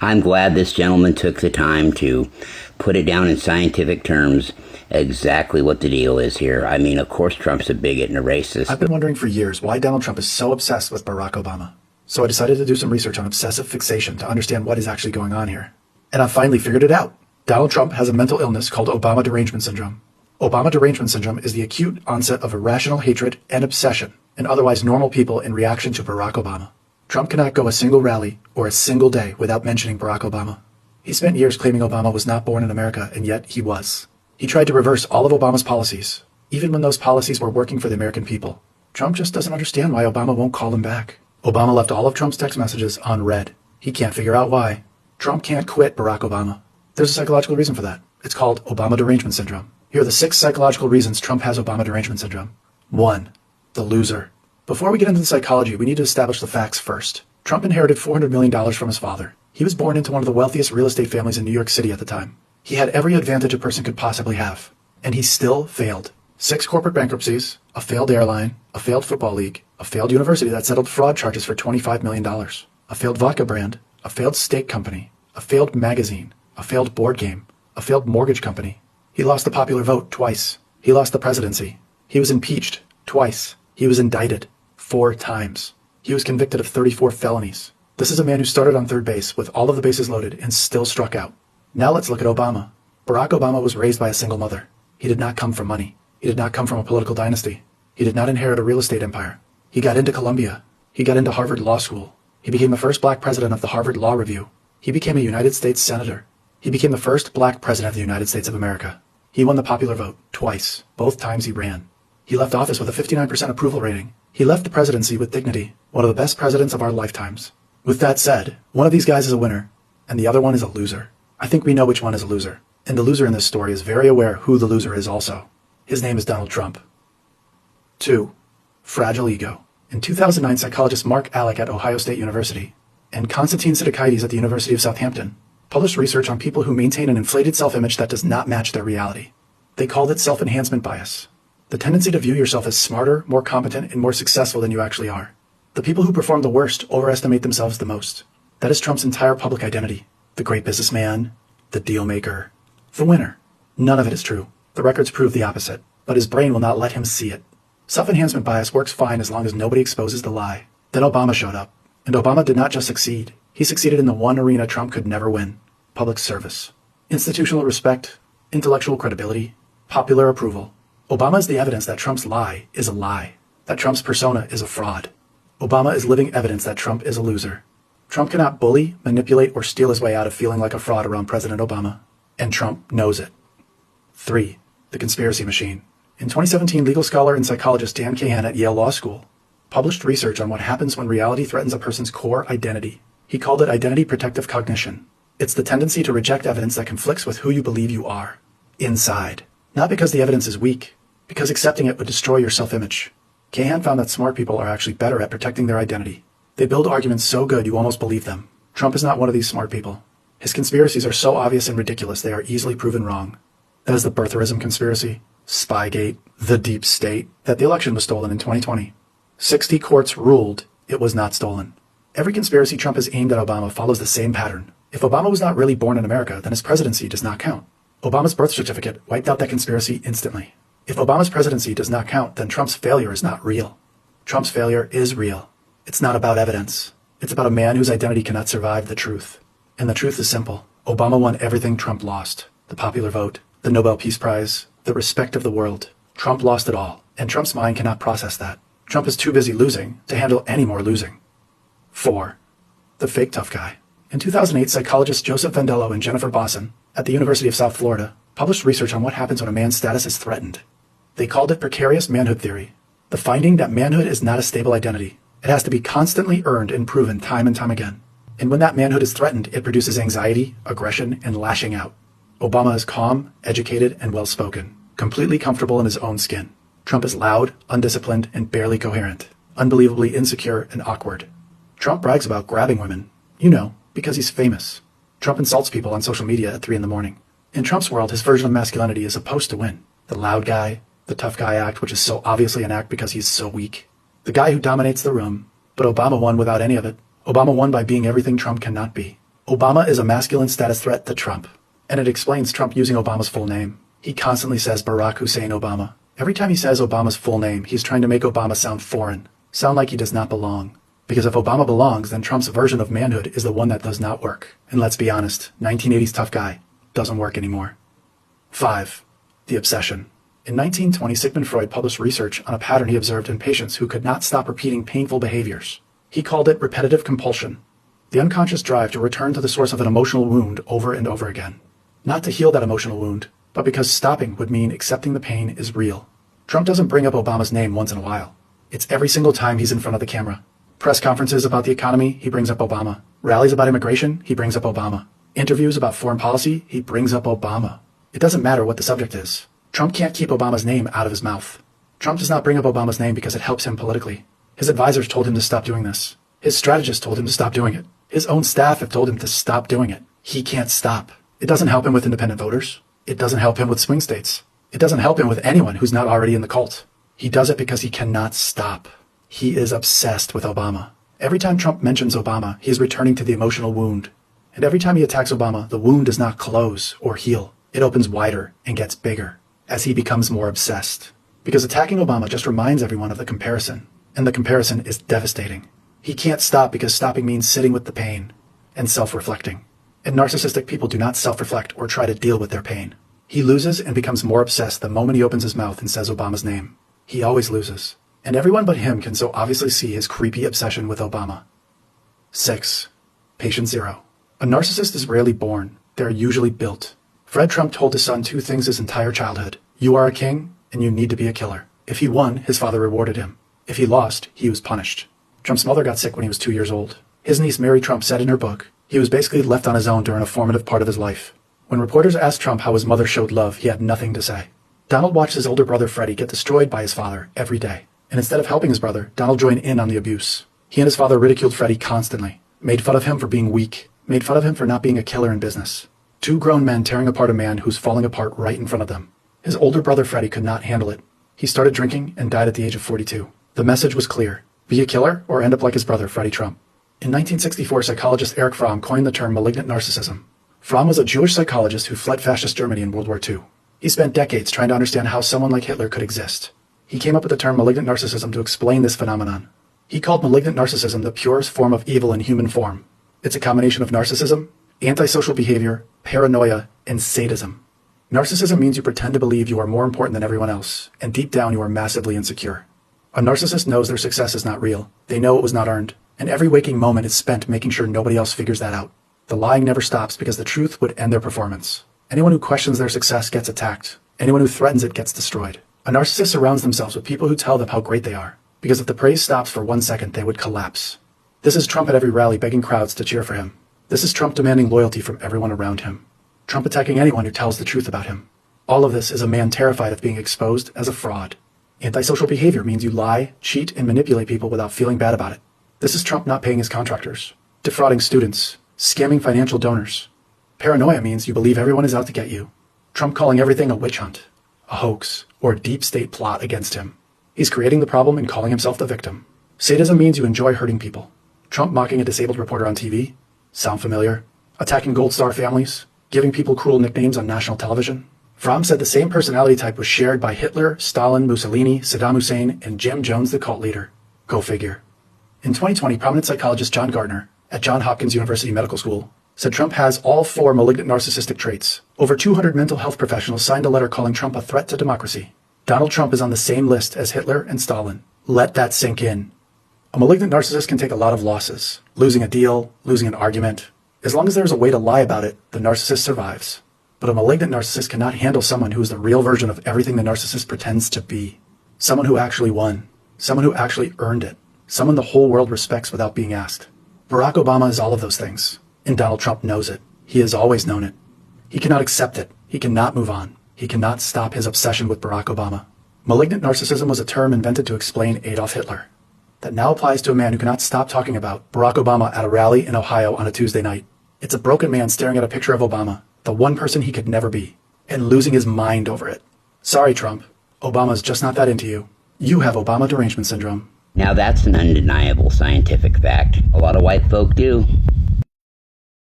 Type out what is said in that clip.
I'm glad this gentleman took the time to put it down in scientific terms exactly what the deal is here. I mean, of course Trump's a bigot and a racist. I've been wondering for years why Donald Trump is so obsessed with Barack Obama. So I decided to do some research on obsessive fixation to understand what is actually going on here. And I finally figured it out. Donald Trump has a mental illness called Obama derangement syndrome. Obama derangement syndrome is the acute onset of irrational hatred and obsession in otherwise normal people in reaction to Barack Obama. Trump cannot go a single rally or a single day without mentioning Barack Obama. He spent years claiming Obama was not born in America, and yet he was. He tried to reverse all of Obama's policies, even when those policies were working for the American people. Trump just doesn't understand why Obama won't call him back. Obama left all of Trump's text messages unread. He can't figure out why. Trump can't quit Barack Obama. There's a psychological reason for that. It's called Obama derangement syndrome. Here are the 6 psychological reasons Trump has Obama derangement syndrome. 1. The loser. Before we get into the psychology, we need to establish the facts first. Trump inherited $400 million from his father. He was born into one of the wealthiest real estate families in New York City at the time. He had every advantage a person could possibly have. And he still failed. 6 corporate bankruptcies, a failed airline, a failed football league, a failed university that settled fraud charges for $25 million, a failed vodka brand, a failed steak company, a failed magazine, a failed board game, a failed mortgage company. He lost the popular vote twice. He lost the presidency. He was impeached twice. He was indicted 4 times. He was convicted of 34 felonies. This is a man who started on third base with all of the bases loaded and still struck out. Now let's look at Obama. Barack Obama was raised by a single mother. He did not come from money. He did not come from a political dynasty. He did not inherit a real estate empire. He got into Columbia. He got into Harvard Law School. He became the first black president of the Harvard Law Review. He became a United States Senator. He became the first black president of the United States of America. He won the popular vote twice, both times he ran. He left office with a 59% approval rating. He left the presidency with dignity, one of the best presidents of our lifetimes. With that said, one of these guys is a winner, and the other one is a loser. I think we know which one is a loser, and the loser in this story is very aware who the loser is also. His name is Donald Trump. 2. Fragile ego. In 2009, psychologist Mark Alec at Ohio State University and Konstantin Sidakaitis at the University of Southampton published research on people who maintain an inflated self-image that does not match their reality. They called it self-enhancement bias, the tendency to view yourself as smarter, more competent, and more successful than you actually are. The people who perform the worst overestimate themselves the most. That is Trump's entire public identity. The great businessman, the deal maker, the winner. None of it is true. The records prove the opposite, but his brain will not let him see it. Self-enhancement bias works fine as long as nobody exposes the lie. Then Obama showed up, and Obama did not just succeed. He succeeded in the one arena Trump could never win: public service. Institutional respect, intellectual credibility, popular approval. Obama is the evidence that Trump's lie is a lie, that Trump's persona is a fraud. Obama is living evidence that Trump is a loser. Trump cannot bully, manipulate, or steal his way out of feeling like a fraud around President Obama, and Trump knows it. 3. The conspiracy machine. In 2017, legal scholar and psychologist Dan Kahan at Yale Law School published research on what happens when reality threatens a person's core identity. He called it identity protective cognition. It's the tendency to reject evidence that conflicts with who you believe you are, inside. Not because the evidence is weak, because accepting it would destroy your self-image. Kahan found that smart people are actually better at protecting their identity. They build arguments so good you almost believe them. Trump is not one of these smart people. His conspiracies are so obvious and ridiculous they are easily proven wrong. That is the birtherism conspiracy, Spygate, the deep state, that the election was stolen in 2020. 60 courts ruled it was not stolen. Every conspiracy Trump has aimed at Obama follows the same pattern. If Obama was not really born in America, then his presidency does not count. Obama's birth certificate wiped out that conspiracy instantly. If Obama's presidency does not count, then Trump's failure is not real. Trump's failure is real. It's not about evidence. It's about a man whose identity cannot survive the truth. And the truth is simple. Obama won everything Trump lost. The popular vote, the Nobel Peace Prize, the respect of the world. Trump lost it all, and Trump's mind cannot process that. Trump is too busy losing to handle any more losing. 4. The fake tough guy. In 2008, psychologists Joseph Vandello and Jennifer Bosson at the University of South Florida published research on what happens when a man's status is threatened. They called it precarious manhood theory, the finding that manhood is not a stable identity. It has to be constantly earned and proven time and time again. And when that manhood is threatened, it produces anxiety, aggression, and lashing out. Obama is calm, educated, and well-spoken, completely comfortable in his own skin. Trump is loud, undisciplined, and barely coherent, unbelievably insecure and awkward. Trump brags about grabbing women, because he's famous. Trump insults people on social media at 3 a.m. In Trump's world, his version of masculinity is supposed to win. The loud guy, the tough guy act, which is so obviously an act because he's so weak. The guy who dominates the room, but Obama won without any of it. Obama won by being everything Trump cannot be. Obama is a masculine status threat to Trump. And it explains Trump using Obama's full name. He constantly says Barack Hussein Obama. Every time he says Obama's full name, he's trying to make Obama sound foreign, sound like he does not belong. Because if Obama belongs, then Trump's version of manhood is the one that does not work. And let's be honest, 1980s tough guy doesn't work anymore. 5. The obsession. In 1920, Sigmund Freud published research on a pattern he observed in patients who could not stop repeating painful behaviors. He called it repetitive compulsion, the unconscious drive to return to the source of an emotional wound over and over again. Not to heal that emotional wound, but because stopping would mean accepting the pain is real. Trump doesn't bring up Obama's name once in a while. It's every single time he's in front of the camera. Press conferences about the economy, he brings up Obama. Rallies about immigration, he brings up Obama. Interviews about foreign policy, he brings up Obama. It doesn't matter what the subject is. Trump can't keep Obama's name out of his mouth. Trump does not bring up Obama's name because it helps him politically. His advisors told him to stop doing this. His strategists told him to stop doing it. His own staff have told him to stop doing it. He can't stop. It doesn't help him with independent voters. It doesn't help him with swing states. It doesn't help him with anyone who's not already in the cult. He does it because he cannot stop. He is obsessed with Obama. Every time Trump mentions Obama, he is returning to the emotional wound. And every time he attacks Obama, the wound does not close or heal. It opens wider and gets bigger as he becomes more obsessed. Because attacking Obama just reminds everyone of the comparison. And the comparison is devastating. He can't stop because stopping means sitting with the pain and self-reflecting. And narcissistic people do not self-reflect or try to deal with their pain. He loses and becomes more obsessed the moment he opens his mouth and says Obama's name. He always loses. And everyone but him can so obviously see his creepy obsession with Obama. 6. Patient zero. A narcissist is rarely born. They are usually built. Fred Trump told his son two things his entire childhood. You are a king, and you need to be a killer. If he won, his father rewarded him. If he lost, he was punished. Trump's mother got sick when he was 2 years old. His niece Mary Trump said in her book, he was basically left on his own during a formative part of his life. When reporters asked Trump how his mother showed love, he had nothing to say. Donald watched his older brother Freddie get destroyed by his father every day. And instead of helping his brother, Donald joined in on the abuse. He and his father ridiculed Freddie constantly, made fun of him for being weak, made fun of him for not being a killer in business. Two grown men tearing apart a man who's falling apart right in front of them. His older brother Freddie could not handle it. He started drinking and died at the age of 42. The message was clear. Be a killer or end up like his brother, Freddie Trump. In 1964, psychologist Erich Fromm coined the term malignant narcissism. Fromm was a Jewish psychologist who fled fascist Germany in World War II. He spent decades trying to understand how someone like Hitler could exist. He came up with the term malignant narcissism to explain this phenomenon. He called malignant narcissism the purest form of evil in human form. It's a combination of narcissism, antisocial behavior, paranoia, and sadism. Narcissism means you pretend to believe you are more important than everyone else, and deep down you are massively insecure. A narcissist knows their success is not real. They know it was not earned, and every waking moment is spent making sure nobody else figures that out. The lying never stops because the truth would end their performance. Anyone who questions their success gets attacked. Anyone who threatens it gets destroyed. A narcissist surrounds themselves with people who tell them how great they are, because if the praise stops for 1 second, they would collapse. This is Trump at every rally begging crowds to cheer for him. This is Trump demanding loyalty from everyone around him. Trump attacking anyone who tells the truth about him. All of this is a man terrified of being exposed as a fraud. Antisocial behavior means you lie, cheat, and manipulate people without feeling bad about it. This is Trump not paying his contractors, defrauding students, scamming financial donors. Paranoia means you believe everyone is out to get you. Trump calling everything a witch hunt, a hoax, or a deep state plot against him. He's creating the problem and calling himself the victim. Sadism means you enjoy hurting people. Trump mocking a disabled reporter on TV. Sound familiar? Attacking Gold Star families, giving people cruel nicknames on national television. Fromm said the same personality type was shared by Hitler, Stalin, Mussolini, Saddam Hussein, and Jim Jones, the cult leader. Go figure. In 2020, prominent psychologist John Gardner at Johns Hopkins University Medical School said Trump has all 4 malignant narcissistic traits. Over 200 mental health professionals signed a letter calling Trump a threat to democracy. Donald Trump is on the same list as Hitler and Stalin. Let that sink in. A malignant narcissist can take a lot of losses, losing a deal, losing an argument. As long as there's a way to lie about it, the narcissist survives. But a malignant narcissist cannot handle someone who is the real version of everything the narcissist pretends to be. Someone who actually won. Someone who actually earned it. Someone the whole world respects without being asked. Barack Obama is all of those things. And Donald Trump knows it. He has always known it. He cannot accept it. He cannot move on. He cannot stop his obsession with Barack Obama. Malignant narcissism was a term invented to explain Adolf Hitler. That now applies to a man who cannot stop talking about Barack Obama at a rally in Ohio on a Tuesday night. It's a broken man staring at a picture of Obama, the one person he could never be, and losing his mind over it. Sorry, Trump. Obama's just not that into you. You have Obama derangement syndrome. Now that's an undeniable scientific fact. A lot of white folk do.